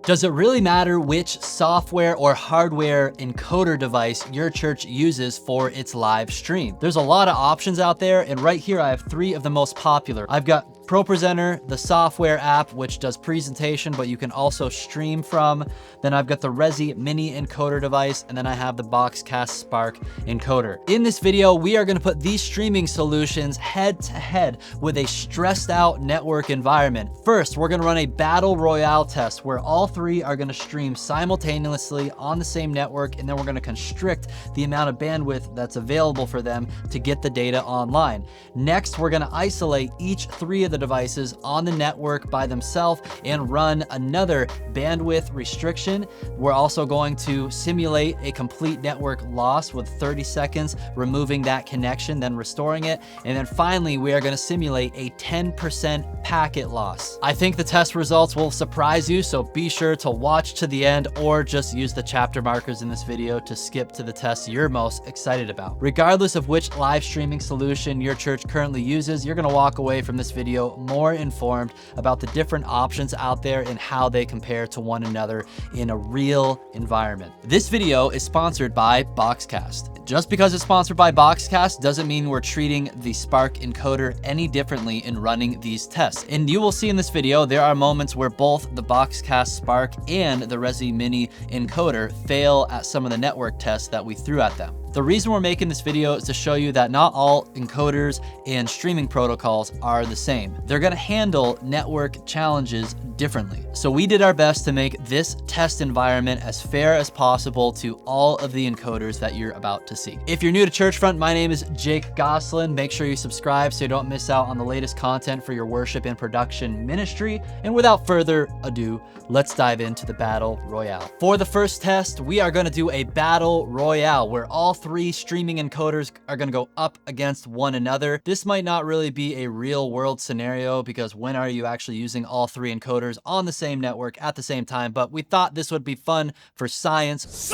Does it really matter which software or hardware encoder device your church uses for its live stream? There's a lot of options out there, and right here I have 3 of the most popular. I've got ProPresenter, the software app, which does presentation, but you can also stream from. Then I've got the Resi mini encoder device, and then I have the BoxCast Spark encoder. In this video, we are gonna put these streaming solutions head to head with a stressed out network environment. First, we're gonna run a battle royale test where all 3 are gonna stream simultaneously on the same network, and then we're gonna constrict the amount of bandwidth that's available for them to get the data online. Next, we're gonna isolate each 3 of the devices on the network by themselves and run another bandwidth restriction. We're also going to simulate a complete network loss with 30 seconds, removing that connection, then restoring it. And then finally, we are gonna simulate a 10% packet loss. I think the test results will surprise you, so be sure to watch to the end or just use the chapter markers in this video to skip to the test you're most excited about. Regardless of which live streaming solution your church currently uses, you're gonna walk away from this video more informed about the different options out there and how they compare to one another in a real environment. This video is sponsored by BoxCast. Just because it's sponsored by BoxCast doesn't mean we're treating the Spark encoder any differently in running these tests. And you will see in this video, there are moments where both the BoxCast Spark and the Resi Mini encoder fail at some of the network tests that we threw at them. The reason we're making this video is to show you that not all encoders and streaming protocols are the same. They're gonna handle network challenges differently. So we did our best to make this test environment as fair as possible to all of the encoders that you're about to see. If you're new to Churchfront, my name is Jake Gosselin. Make sure you subscribe so you don't miss out on the latest content for your worship and production ministry. And without further ado, let's dive into the Battle Royale. For the first test, we are gonna do a Battle Royale where all 3 streaming encoders are gonna go up against one another. This might not really be a real world scenario because when are you actually using all 3 encoders on the same network at the same time? But we thought this would be fun for science.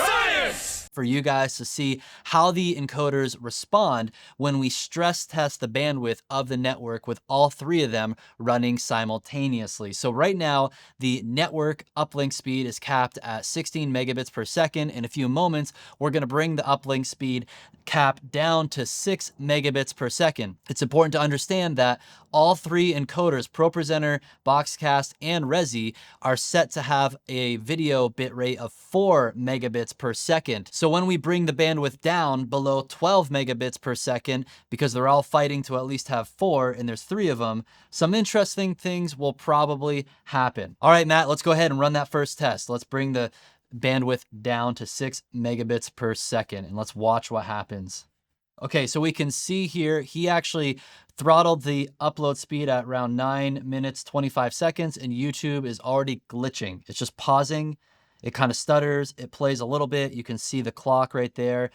For you guys to see how the encoders respond when we stress test the bandwidth of the network with all 3 of them running simultaneously. So right now, the network uplink speed is capped at 16 megabits per second. In a few moments, we're gonna bring the uplink speed cap down to 6 megabits per second. It's important to understand that all 3 encoders, ProPresenter, BoxCast, and Resi, are set to have a video bitrate of 4 megabits per second. So when we bring the bandwidth down below 12 megabits per second, because they're all fighting to at least have 4, and there's 3 of them, some interesting things will probably happen. All right, Matt, let's go ahead and run that first test. Let's bring the bandwidth down to 6 megabits per second, and let's watch what happens. Okay, so we can see here, he actually throttled the upload speed at around 9 minutes, 25 seconds, and YouTube is already glitching. It's just pausing. It kind of stutters, it plays a little bit. You can see the clock right there.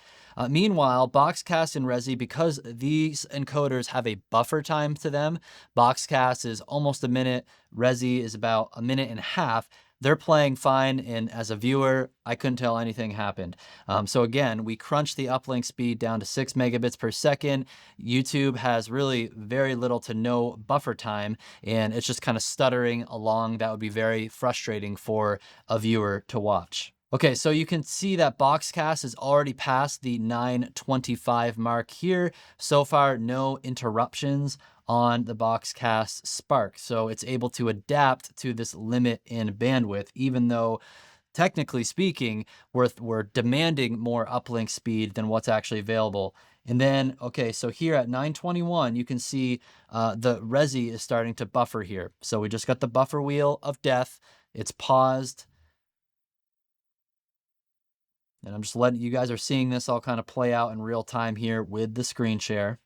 Meanwhile, BoxCast and Resi, because these encoders have a buffer time to them, BoxCast is almost a minute, Resi is about a minute and a half. They're playing fine, and as a viewer, I couldn't tell anything happened. So again, we crunched the uplink speed down to 6 megabits per second. YouTube has really very little to no buffer time, and it's just kind of stuttering along. That would be very frustrating for a viewer to watch. Okay, so you can see that BoxCast is already past the 9:25 mark here. So far, no interruptions on the BoxCast Spark. So it's able to adapt to this limit in bandwidth, even though technically speaking, we're demanding more uplink speed than what's actually available. And then, okay, so here at 9:21, you can see the Resi is starting to buffer here. So we just got the buffer wheel of death. It's paused. And I'm just letting you guys are seeing this all kind of play out in real time here with the screen share.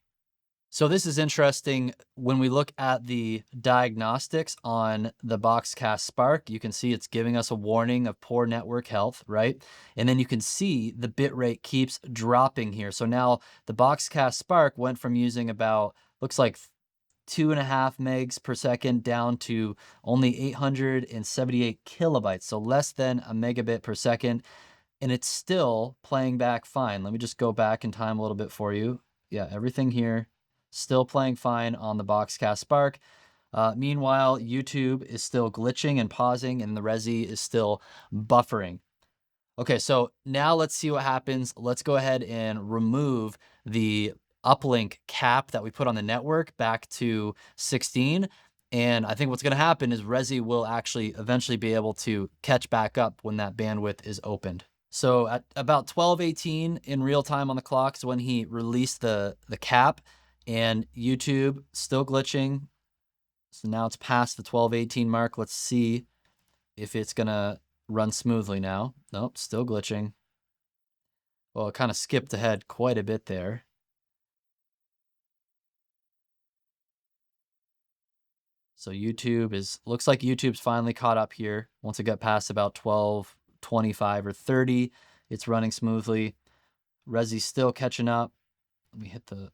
So this is interesting. When we look at the diagnostics on the BoxCast Spark, you can see it's giving us a warning of poor network health, right? And then you can see the bitrate keeps dropping here. So now the BoxCast Spark went from using about, looks like 2.5 megs per second down to only 878 kilobytes. So less than a megabit per second. And it's still playing back fine. Let me just go back in time a little bit for you. Yeah, everything here still playing fine on the BoxCast Spark. Meanwhile, YouTube is still glitching and pausing, and the Resi is still buffering. Okay, so now let's see what happens. Let's go ahead and remove the uplink cap that we put on the network back to 16. And I think what's going to happen is Resi will actually eventually be able to catch back up when that bandwidth is opened. So at about 12:18 in real time on the clock is when he released the cap, and YouTube still glitching. So now it's past the 12:18 mark. Let's see if it's going to run smoothly now. Nope, still glitching. Well, it kind of skipped ahead quite a bit there. So YouTube looks like YouTube's finally caught up here. Once it got past about 12:25 or 30, it's running smoothly. Resi's still catching up. Let me hit the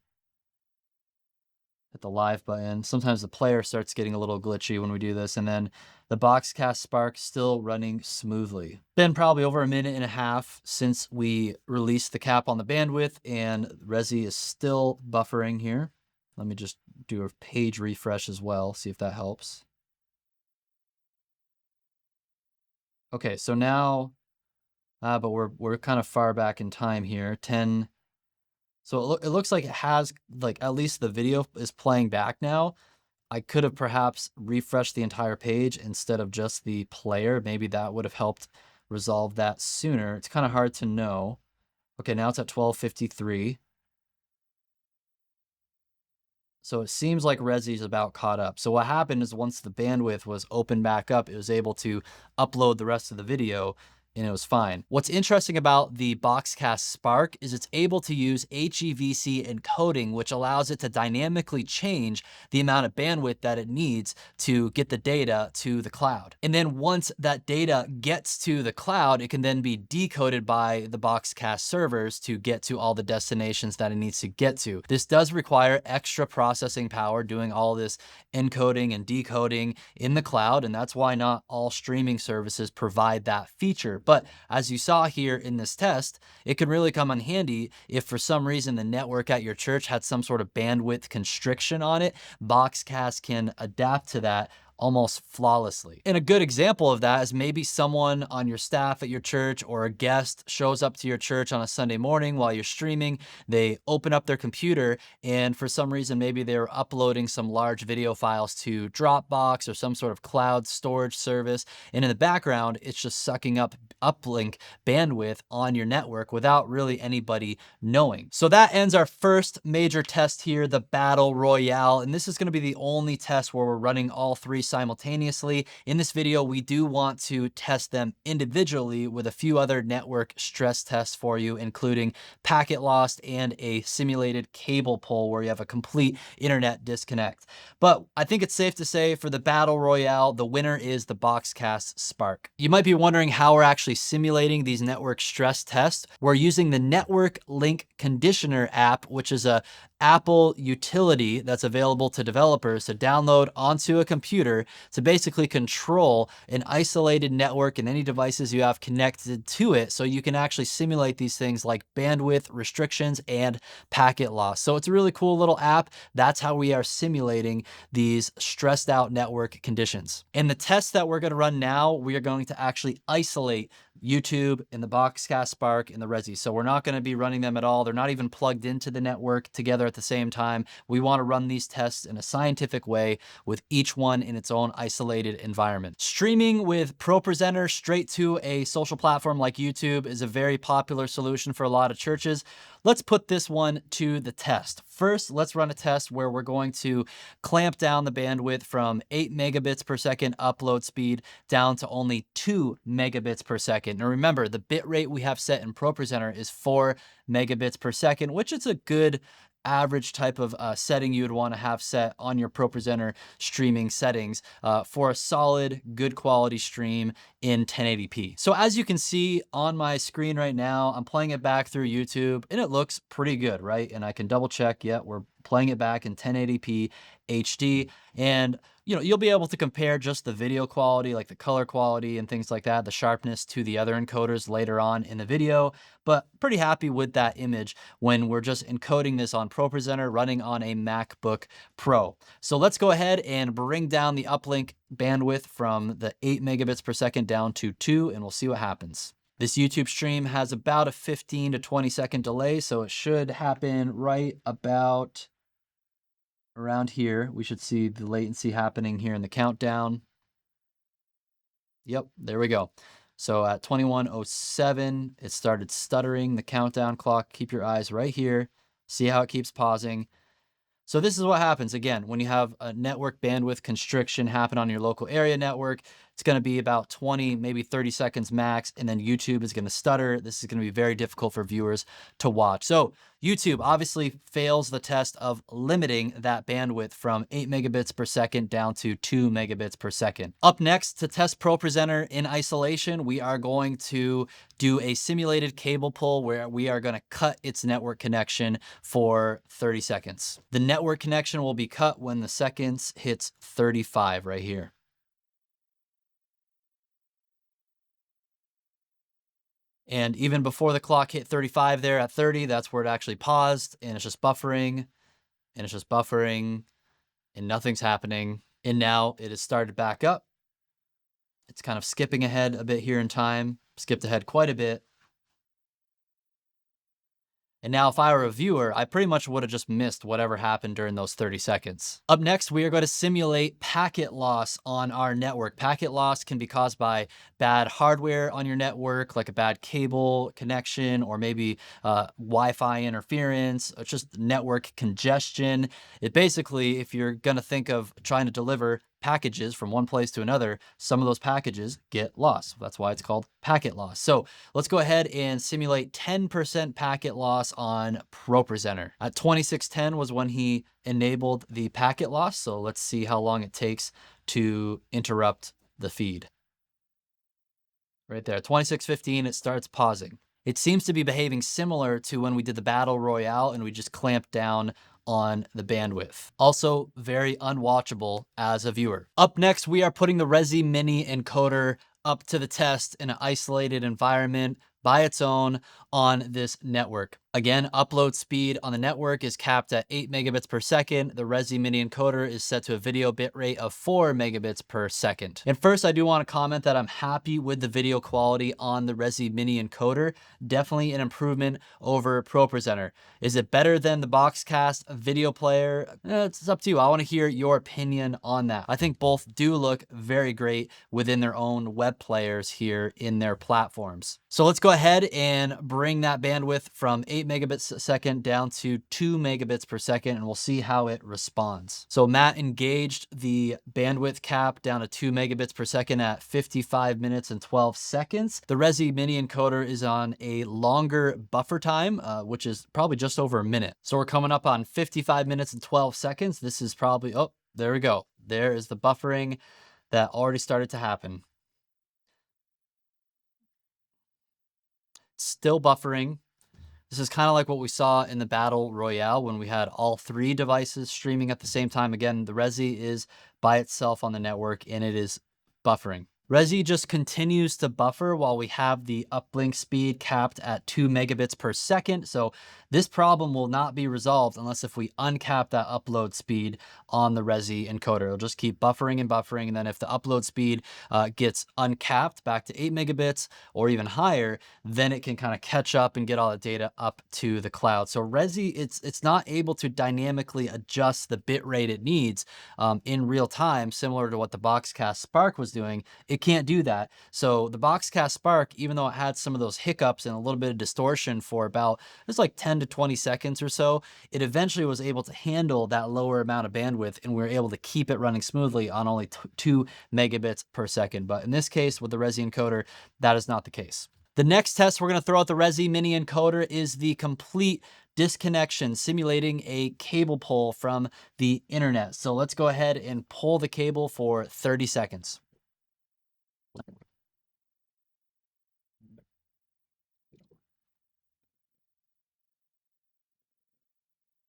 live button. Sometimes the player starts getting a little glitchy when we do this, and then the BoxCast Spark still running smoothly. Been probably over a minute and a half since we released the cap on the bandwidth, and Resi is still buffering here. Let me just do a page refresh as well, see if that helps. Okay, so now, but we're kind of far back in time here. 10. So it looks like it has, like, at least the video is playing back now. I could have perhaps refreshed the entire page instead of just the player. Maybe that would have helped resolve that sooner. It's kind of hard to know. Okay, now it's at 12:53. So it seems like Resi's about caught up. So what happened is once the bandwidth was opened back up, it was able to upload the rest of the video, and it was fine. What's interesting about the BoxCast Spark is it's able to use HEVC encoding, which allows it to dynamically change the amount of bandwidth that it needs to get the data to the cloud. And then once that data gets to the cloud, it can then be decoded by the BoxCast servers to get to all the destinations that it needs to get to. This does require extra processing power doing all this encoding and decoding in the cloud, and that's why not all streaming services provide that feature. But as you saw here in this test, it can really come in handy if for some reason the network at your church had some sort of bandwidth constriction on it. BoxCast can adapt to that almost flawlessly. And a good example of that is maybe someone on your staff at your church or a guest shows up to your church on a Sunday morning while you're streaming. They open up their computer, and for some reason, maybe they're uploading some large video files to Dropbox or some sort of cloud storage service. And in the background, it's just sucking up uplink bandwidth on your network without really anybody knowing. So that ends our first major test here, the Battle Royale. And this is going to be the only test where we're running all three simultaneously. In this video, we do want to test them individually with a few other network stress tests for you, including packet loss and a simulated cable pull where you have a complete internet disconnect. But I think it's safe to say for the Battle Royale, the winner is the BoxCast Spark. You might be wondering how we're actually simulating these network stress tests. We're using the Network Link Conditioner app, which is a Apple utility that's available to developers to download onto a computer to basically control an isolated network and any devices you have connected to it, so you can actually simulate these things like bandwidth restrictions and packet loss. So it's a really cool little app. That's how we are simulating these stressed out network conditions. In the test that we're going to run now, we are going to actually isolate YouTube and the BoxCast Spark and the Resi. So we're not going to be running them at all. They're not even plugged into the network together at the same time. We want to run these tests in a scientific way with each one in its own isolated environment. Streaming with ProPresenter straight to a social platform like YouTube is a very popular solution for a lot of churches. Let's put this one to the test. First, let's run a test where we're going to clamp down the bandwidth from 8 megabits per second upload speed down to only 2 megabits per second. Now remember, the bit rate we have set in ProPresenter is 4 megabits per second, which is a good average type of setting you would want to have set on your ProPresenter streaming settings for a solid, good quality stream in 1080p. So as you can see on my screen right now, I'm playing it back through YouTube and it looks pretty good, right? And I can double check, yeah, we're playing it back in 1080p, HD. And you'll be able to compare just the video quality, like the color quality and things like that, the sharpness to the other encoders later on in the video. But pretty happy with that image when we're just encoding this on ProPresenter running on a MacBook Pro. So let's go ahead and bring down the uplink bandwidth from the 8 megabits per second down to 2, and we'll see what happens. This YouTube stream has about a 15 to 20 second delay, so it should happen right about around here. We should see the latency happening here in the countdown. Yep, there we go. So at 21:07, it started stuttering the countdown clock. Keep your eyes right here. See how it keeps pausing. So this is what happens, again, when you have a network bandwidth constriction happen on your local area network. It's going to be about 20, maybe 30 seconds max, and then YouTube is going to stutter. This is going to be very difficult for viewers to watch. So YouTube obviously fails the test of limiting that bandwidth from 8 megabits per second down to 2 megabits per second. Up next, to test ProPresenter in isolation, we are going to do a simulated cable pull where we are going to cut its network connection for 30 seconds. The network connection will be cut when the seconds hits 35 right here. And even before the clock hit 35 there at 30, that's where it actually paused, and it's just buffering, and it's just buffering, and nothing's happening. And now it has started back up. It's kind of skipping ahead a bit here in time, skipped ahead quite a bit. And now if I were a viewer, I pretty much would have just missed whatever happened during those 30 seconds. Up next, we are going to simulate packet loss on our network. Packet loss can be caused by bad hardware on your network, like a bad cable connection, or maybe Wi-Fi interference, or just network congestion. It basically, if you're going to think of trying to deliver packages from one place to another, some of those packages get lost. That's why it's called packet loss. So let's go ahead and simulate 10% packet loss on ProPresenter. At 2610 was when he enabled the packet loss. So let's see how long it takes to interrupt the feed. Right there, 2615, it starts pausing. It seems to be behaving similar to when we did the Battle Royale and we just clamped down on the bandwidth. Also very unwatchable as a viewer. Up next, we are putting the Resi Mini encoder up to the test in an isolated environment by its own on this network. Again, upload speed on the network is capped at 8 megabits per second. The Resi Mini encoder is set to a video bitrate of 4 megabits per second. And first, I do want to comment that I'm happy with the video quality on the Resi Mini encoder. Definitely an improvement over ProPresenter. Is it better than the BoxCast video player? It's up to you. I want to hear your opinion on that. I think both do look very great within their own web players here in their platforms. So let's go ahead and bring that bandwidth from 8 megabits a second down to 2 megabits per second, and we'll see how it responds. So Matt engaged the bandwidth cap down to 2 megabits per second at 55 minutes and 12 seconds. The Resi Mini encoder is on a longer buffer time, which is probably just over a minute. So we're coming up on 55 minutes and 12 seconds. This is probably, oh, there we go. There is the buffering that already started to happen. Still buffering. This is kind of like what we saw in the Battle Royale when we had all 3 devices streaming at the same time. Again, the Resi is by itself on the network and it is buffering. Resi just continues to buffer while we have the uplink speed capped at 2 megabits per second. So this problem will not be resolved unless if we uncap that upload speed on the Resi encoder. It'll just keep buffering and buffering. And then if the upload speed gets uncapped back to 8 megabits or even higher, then it can kind of catch up and get all the data up to the cloud. So Resi, it's not able to dynamically adjust the bit rate it needs in real time, similar to what the BoxCast Spark was doing. It can't do that. So the BoxCast Spark, even though it had some of those hiccups and a little bit of distortion for about, it was like 10 to 20 seconds or so, it eventually was able to handle that lower amount of bandwidth, and we were able to keep it running smoothly on only 2 megabits per second. But in this case, with the Resi encoder, that is not the case. The next test we're going to throw out the Resi Mini encoder is the complete disconnection, simulating a cable pull from the internet. So let's go ahead and pull the cable for 30 seconds.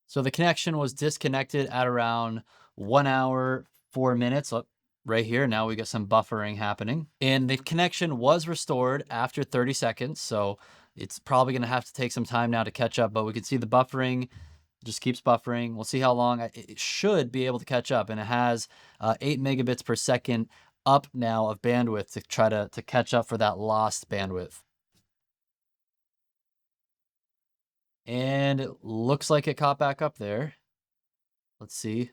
So the connection was disconnected at around 1 hour, 4 minutes. Oh, right here, now we got some buffering happening. And the connection was restored after 30 seconds. So it's probably going to have to take some time now to catch up, but we can see the buffering just keeps buffering. We'll see how long it should be able to catch up. And it has 8 megabits per second up now of bandwidth to try to catch up for that lost bandwidth. And it looks like it caught back up there. Let's see.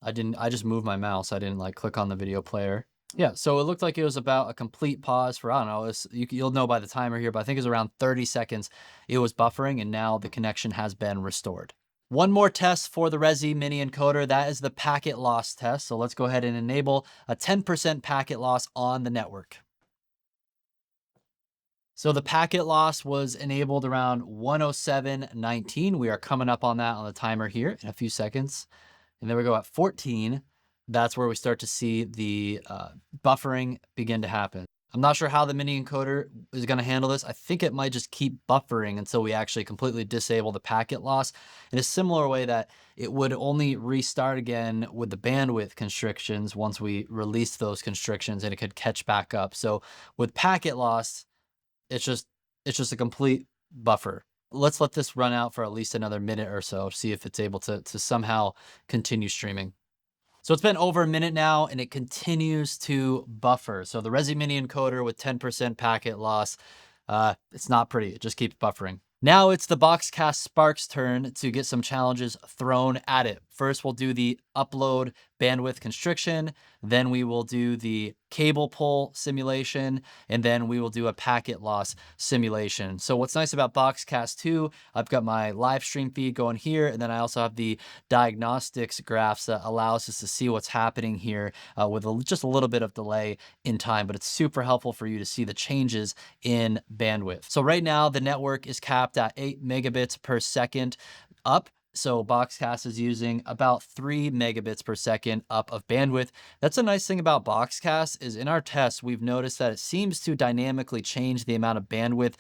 I just moved my mouse. I didn't like click on the video player. Yeah, so it looked like it was about a complete pause for, I don't know, you'll know by the timer here, but I think it was around 30 seconds. It was buffering, and now the connection has been restored. One more test for the Resi mini encoder, that is the packet loss test. So let's go ahead and enable a 10% packet loss on the network. So the packet loss was enabled around 107.19. We are coming up on that on the timer here in a few seconds. And there we go at 14. That's where we start to see the buffering begin to happen. I'm not sure how the mini encoder is going to handle this. I think it might just keep buffering until we actually completely disable the packet loss in a similar way that it would only restart again with the bandwidth constrictions once we release those constrictions, and it could catch back up. So with packet loss, it's just a complete buffer. Let's let this run out for at least another minute or so, see if it's able to somehow continue streaming. So it's been over a minute now, and it continues to buffer. So the Resi mini encoder with 10% packet loss, it's not pretty. It just keeps buffering. Now it's the BoxCast Spark's turn to get some challenges thrown at it. First, we'll do the upload bandwidth constriction. Then we will do the cable pull simulation. And then we will do a packet loss simulation. So what's nice about BoxCast 2, I've got my live stream feed going here. And then I also have the diagnostics graphs that allows us to see what's happening here with just a little bit of delay in time. But it's super helpful for you to see the changes in bandwidth. So right now, the network is capped at 8 megabits per second up. So BoxCast is using about 3 megabits per second up of bandwidth. That's a nice thing about BoxCast is in our tests, we've noticed that it seems to dynamically change the amount of bandwidth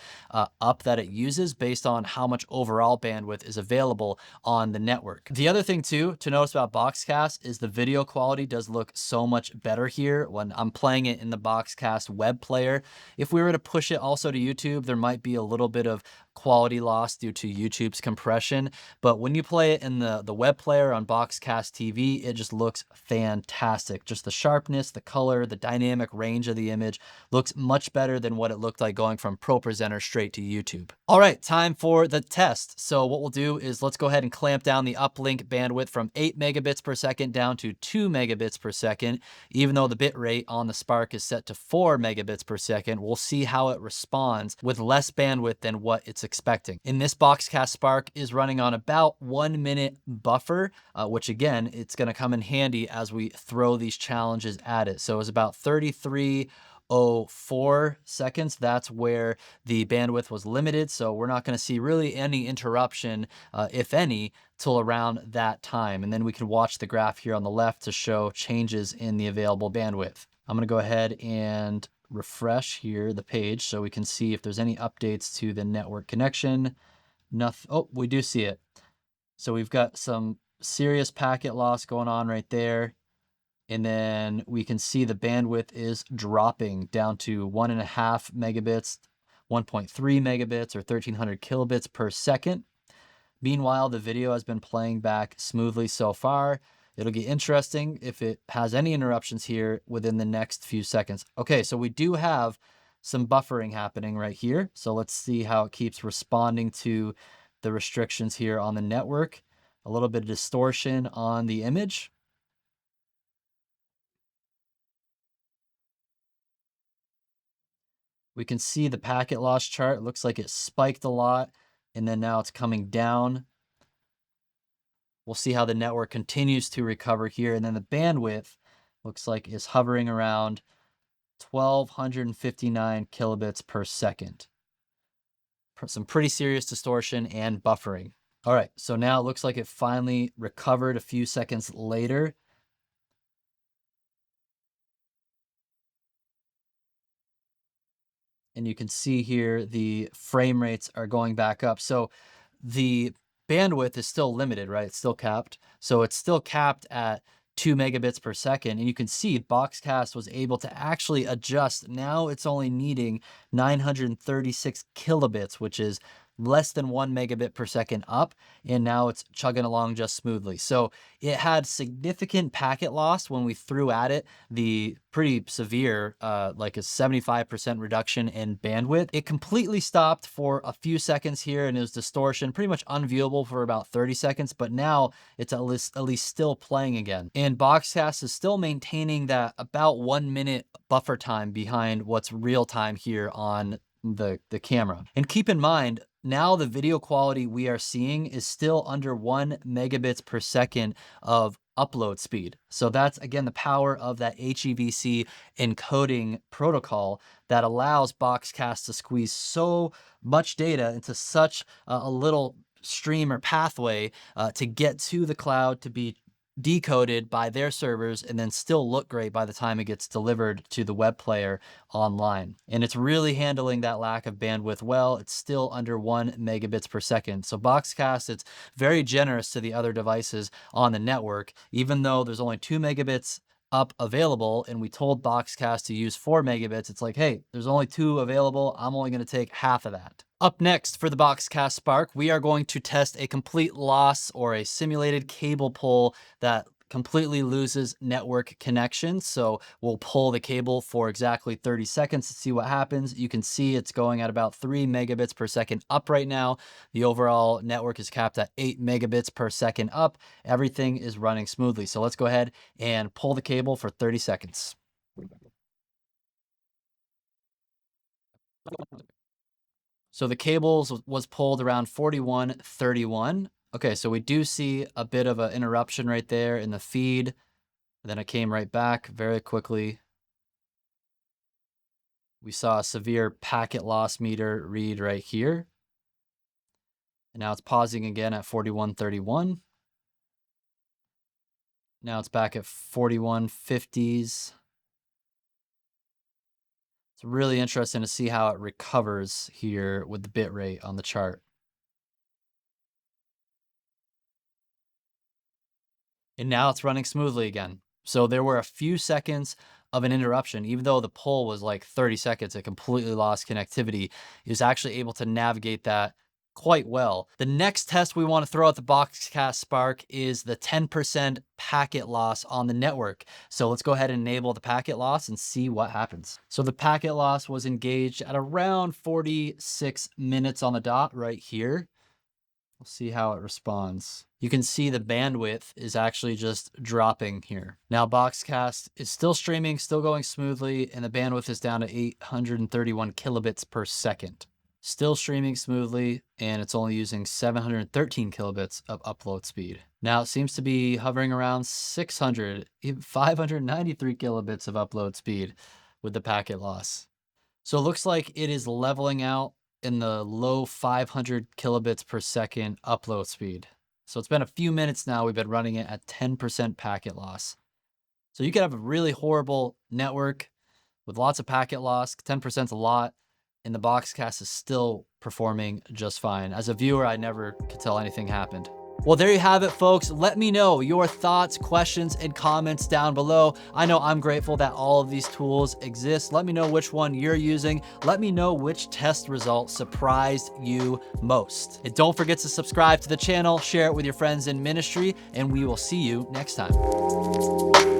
up that it uses based on how much overall bandwidth is available on the network. The other thing too to notice about BoxCast is the video quality does look so much better here when I'm playing it in the BoxCast web player. If we were to push it also to YouTube, there might be a little bit of quality loss due to YouTube's compression. But when you play it in the web player on BoxCast TV, it just looks fantastic. Just the sharpness, the color, the dynamic range of the image looks much better than what it looked like going from ProPresenter straight to YouTube. All right, time for the test. So what we'll do is let's go ahead and clamp down the uplink bandwidth from 8 megabits per second down to 2 megabits per second. Even though the bit rate on the Spark is set to 4 megabits per second, we'll see how it responds with less bandwidth than what it's expecting. In this BoxCast Spark is running on about 1 minute buffer, which again, it's going to come in handy as we throw these challenges at it. So it's about 33.04 seconds. That's where the bandwidth was limited. So we're not going to see really any interruption, if any, till around that time. And then we can watch the graph here on the left to show changes in the available bandwidth. I'm going to go ahead and refresh here the page so we can see if there's any updates to the network connection. Nothing. Oh, we do see it. So we've got some serious packet loss going on right there. And then we can see the bandwidth is dropping down to 1.5 megabits, 1.3 megabits, or 1300 kilobits per second. Meanwhile, the video has been playing back smoothly so far. It'll get interesting if it has any interruptions here within the next few seconds. Okay, so we do have some buffering happening right here. So let's see how it keeps responding to the restrictions here on the network. A little bit of distortion on the image. We can see the packet loss chart. It looks like it spiked a lot, and then now it's coming down. We'll see how the network continues to recover here. And then the bandwidth looks like is hovering around 1259 kilobits per second. Some pretty serious distortion and buffering. All right, so now it looks like it finally recovered a few seconds later. And you can see here the frame rates are going back up. So the bandwidth is still limited, right? It's still capped. So it's still capped at 2 megabits per second. And you can see BoxCast was able to actually adjust. Now it's only needing 936 kilobits, which is less than 1 megabit per second up, and now it's chugging along just smoothly. So it had significant packet loss when we threw at it the pretty severe, like a 75% reduction in bandwidth. It completely stopped for a few seconds here, and it was distortion, pretty much unviewable for about 30 seconds, but now it's at least still playing again. And BoxCast is still maintaining that about 1 minute buffer time behind what's real time here on the camera. And keep in mind, now the video quality we are seeing is still under 1 megabits per second of upload speed. So that's, again, the power of that HEVC encoding protocol that allows BoxCast to squeeze so much data into such a little stream or pathway to get to the cloud, to be decoded by their servers, and then still look great by the time it gets delivered to the web player online. And it's really handling that lack of bandwidth well. It's still under 1 megabits per second. So BoxCast, it's very generous to the other devices on the network, even though there's only 2 megabits up available, and we told BoxCast to use 4 megabits. It's like, hey, there's only 2 available. I'm only going to take half of that. Up next for the BoxCast Spark, we are going to test a complete loss or a simulated cable pull that completely loses network connection. So we'll pull the cable for exactly 30 seconds to see what happens. You can see it's going at about 3 megabits per second up right now. The overall network is capped at 8 megabits per second up. Everything is running smoothly. So let's go ahead and pull the cable for 30 seconds. So the cables was pulled around 41:31. Okay, so we do see a bit of an interruption right there in the feed. Then it came right back very quickly. We saw a severe packet loss meter read right here. And now it's pausing again at 41:31. Now it's back at 41:50s. It's really interesting to see how it recovers here with the bit rate on the chart. And now it's running smoothly again. So there were a few seconds of an interruption. Even though the pull was like 30 seconds, it completely lost connectivity. It was actually able to navigate that quite well. The next test we want to throw at the BoxCast Spark is the 10% packet loss on the network. So let's go ahead and enable the packet loss and see what happens. So the packet loss was engaged at around 46 minutes on the dot right here. We'll see how it responds. You can see the bandwidth is actually just dropping here. Now BoxCast is still streaming, still going smoothly, and the bandwidth is down to 831 kilobits per second. Still streaming smoothly, and it's only using 713 kilobits of upload speed. Now it seems to be hovering around 600, even 593 kilobits of upload speed with the packet loss. So it looks like it is leveling out in the low 500 kilobits per second upload speed. So it's been a few minutes now. We've been running it at 10% packet loss. So you could have a really horrible network with lots of packet loss. 10% is a lot, and the BoxCast is still performing just fine. As a viewer, I never could tell anything happened. Well, there you have it, folks. Let me know your thoughts, questions, and comments down below. I know I'm grateful that all of these tools exist. Let me know which one you're using. Let me know which test result surprised you most. And don't forget to subscribe to the channel, share it with your friends in ministry, and we will see you next time.